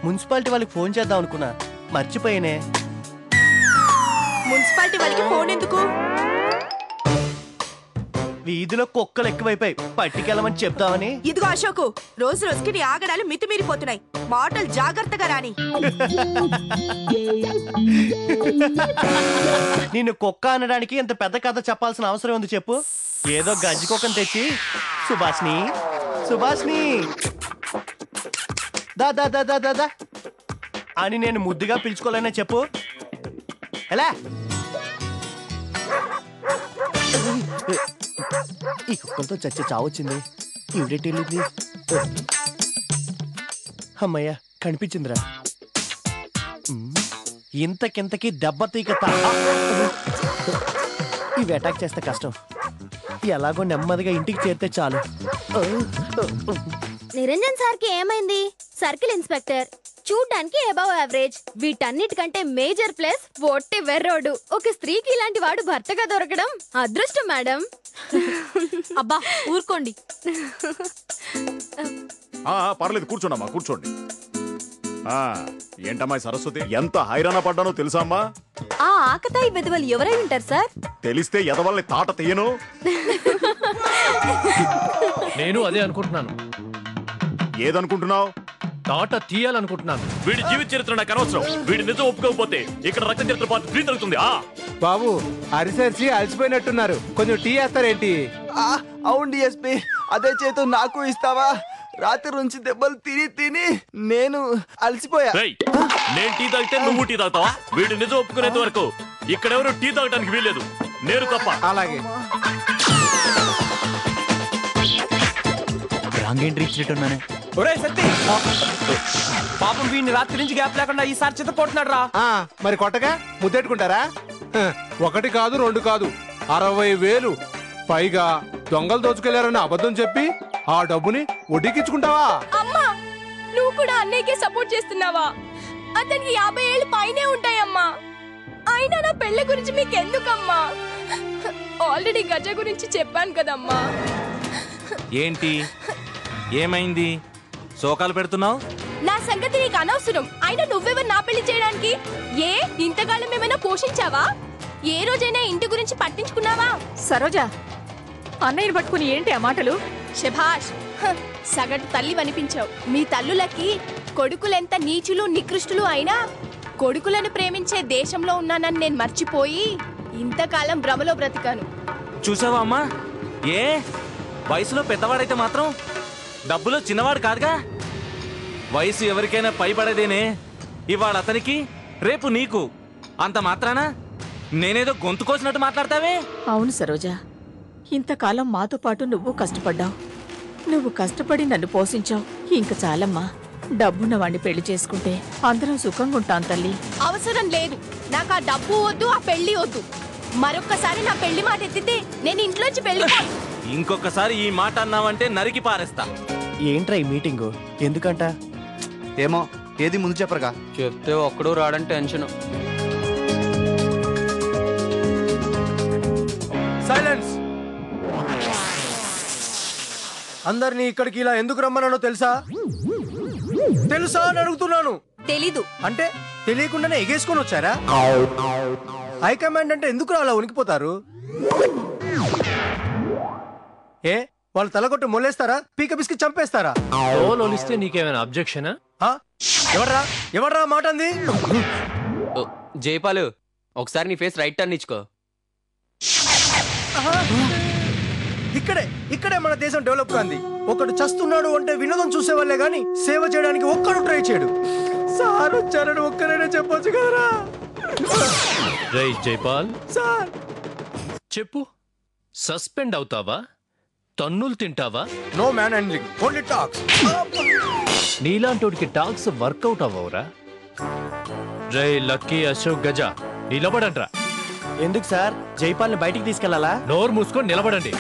Municipality వాళ్ళకి phone చేద్దాం అనుకున్నా, మర్చిపోయినే. మున్సిపాలిటీ వాళ్ళకి ఫోన్ ఎందుకు? వీధిలో కుక్కలు ఎక్కువైపోయి పట్టుకెళ్ళమని చెప్తామని. ఇదిగో అశోకు, రోజు రోజుకి నీ ఆగడాలు మితిమీరిపోతున్నాయి. మాటలు జాగ్రత్తగా రాని. నిన్ను కుక్క అనడానికి ఇంత పెద్ద కథ చెప్పాల్సిన అవసరం ఉంది చెప్పు? ఏదో గజ్జి కుక్కను తెచ్చి సుభాష్ని సుభాష్ని దా దా దా దా దా అని నేను ముద్దుగా పిలుచుకోలేనా చెప్పు? ఎలా ఈ కుక్కలతో చచ్చే చావచ్చింది. ఈవిడేటి వెళ్ళింది? అమ్మయ్యా కనిపించిందిరా. ఇంతకింతకి దెబ్బతీక ఇవి అటాక్ చేస్తే కష్టం. ఎలాగో నెమ్మదిగా ఇంటికి చేరితే చాలు. నిరంజన్ సార్ కి ఏమైంది? సర్కిల్ ఇన్స్పెక్టర్, చూడ్డానికి అబవ్ యావరేజ్, వీటన్నిటికంటే మేజర్ ప్లస్ ఒట్టి వెర్రోడు. ఒక స్త్రీకి ఇలాంటి వాడు భర్తగా దొరకడం అదృష్టం మేడం. అబ్బా ఊరుకోండి. పర్లేదు, కూర్చోండమ్మా, కూర్చోండి. ఏంటమ్మా సరస్వతి, ఎంత హైరాణ పడ్డానో తెలుసా అమ్మా? ఆ ఆకతాయి వెధవలు ఎవరై ఉంటారు సార్? తెలిస్తే ఎదవల్ని తాట తీయను. నేను అదే అనుకుంటున్నాను. ఏదనుకుంటున్నావు? తాట తీయాలనుకుంటున్నాను. వీడి జీవిత చరిత్ర నాకు అనవసరం. వీడి నిజం ఒప్పుకోకపోతే ఇక్కడ రక్త చరిత్ర పార్ట్ 3 జరుగుతుంది. బాబు అరిసరిచి అలసిపోయినట్టున్నారు, కొంచెం టీ వేస్తారేంటి? అవును డిఎస్పి, అదే చేతో నాకు ఇస్తావా? రాత్రి నుంచి దెబ్బలు తిని తిని నేను అలసిపోయా. నేను టీ తాగితే నువ్వు టీ తాగుతావా? వీడి నిజం ఒప్పుకునేంత వరకు ఇక్కడెవరు టీ తాగడానికి వీల్లేదు, నేను తప్ప. అలాగే. రాంగ్ ఎంట్రీ ఇచ్చినట్టున్నానే. పాపం వీడిని రాత్రి నుంచి గ్యాప్ లేకుండా ఈసారి చిత్త కొట్టినాడు రా. మరి కొట్టగా ముద్దెట్టుకుంటారా? ఒకటి కాదు, రెండు కాదు, 60,000 పైగా దొంగలు దోచుకెళ్లారని అబద్ధం చెప్పి ఆ డబ్బుని వడ్డీకిచ్చుకుంటావా? అమ్మా, నువ్వు కూడా అన్నయ్యకే సపోర్ట్ చేస్తున్నావా? అతనికి 50 ఏళ్ళు పైనే ఉంటాయమ్మా. అయినా నా పెళ్లి గురించి మీకెందుకమ్మా? ఆల్రెడీ గజ గురించి చెప్పాను కదమ్మా. ఏంటి ఏమైంది? శోకాలు పెడుతున్నావు? నా సంగతి నీకు అనవసరం. అయినా నువ్వెవరు నా పెళ్లి చేయడానికి? ఏ ఇంతకాలం ఏమైనా పోషించావా? ఏ రోజైనా ఇంటి గురించి పట్టించుకున్నావా? సరోజా, అన్నయ్యని పట్టుకుని ఏంటి ఆ మాటలు? శభాష్, సగటు తల్లి అనిపించావు. మీ తల్లులకి కొడుకులెంత నీచులు నికృష్టులు అయినా కొడుకులను ప్రేమించే దేశంలో ఉన్నానని నేను మర్చిపోయి ఇంతకాలం భ్రమలో బ్రతికాను. చూసావా అమ్మా? ఏ వయసులో పెద్దవాడైతే మాత్రం డబ్బులో చిన్నవాడు కాదుగా. వయసు ఎవరికైనా పైపడేదేనే. ఇవాళ అతనికి, రేపు నీకు. అంత మాత్రాన నేనేదో గొంతు కోసినట్టు మాట్లాడతావే? అవును సరోజా, ఇంతకాలం మాతో పాటు నువ్వు కష్టపడ్డావు. నువ్వు కష్టపడి నన్ను పోషించావు. ఇంక చాలమ్మా. డబ్బున్న వాణ్ణి పెళ్లి చేసుకుంటే అందరం సుఖంగా ఉంటాం తల్లి. అవసరం లేదు. నాకు ఆ డబ్బు వద్దు, ఆ పెళ్లి వద్దు. మరొక్కసారి నా పెళ్లి మాట ఎత్తితే నేను ఇంట్లోంచి పెళ్లి. ఇంకొకసారి ఈ మాట అన్నావంటే నరికి పారేస్తా. ఏంట్రా ఈ మీటింగు? ఎందుకంట? ఏమో, ఏది ముందు చెప్పరుగా. చెప్తే ఒక్కడూ రాడని టెన్షన్. సైలెన్స్. అందరినీ ఇక్కడికి ఇలా ఎందుకు రమ్మన్నానో తెలుసా? తెలుసా అని అడుగుతున్నాను. తెలీదు అంటే తెలియకుండానే ఎగేసుకొని వచ్చారా? హైకమాండ్ అంటే ఎందుకు అలా ఉనికిపోతారు? ఏ వాళ్ళు తలకొట్టు మొల్లేస్తారా? పీక బిస్కి చంపేస్తారా? లోలిస్తే నీకేమైనా అబ్జెక్షనా? ఎవడ్రా మాట అంది? జైపాలు, ఒకసారి నీ ఫేస్ రైట్ టర్న్ ఇచ్చుకో. ఇక్కడే మన దేశం డెవలప్ కాంది. ఒకడు చస్తున్నాడు అంటే వినోదం చూసేవాళ్లే గాని సేవ చేయడానికి ఒక్కడు ట్రై చేయడు. సార్ వచ్చారని ఒక్కరైనా చెప్పొచ్చు కదరా. రై జైపాల్ సార్ చెప్పు, సస్పెండ్ అవుతావా? తన్నులు తింటావా? No man handling, only talks. నీలాంటోడికి టాక్స్ వర్కౌట్ అవ్వవురా. జై లక్కీ అశోక్ గజ, నిలబడండ్రా. ఎందుకు సార్? జైపాల్ని బయటికి తీసుకెళ్లాలా? నోరు మూసుకొని నిలబడండి.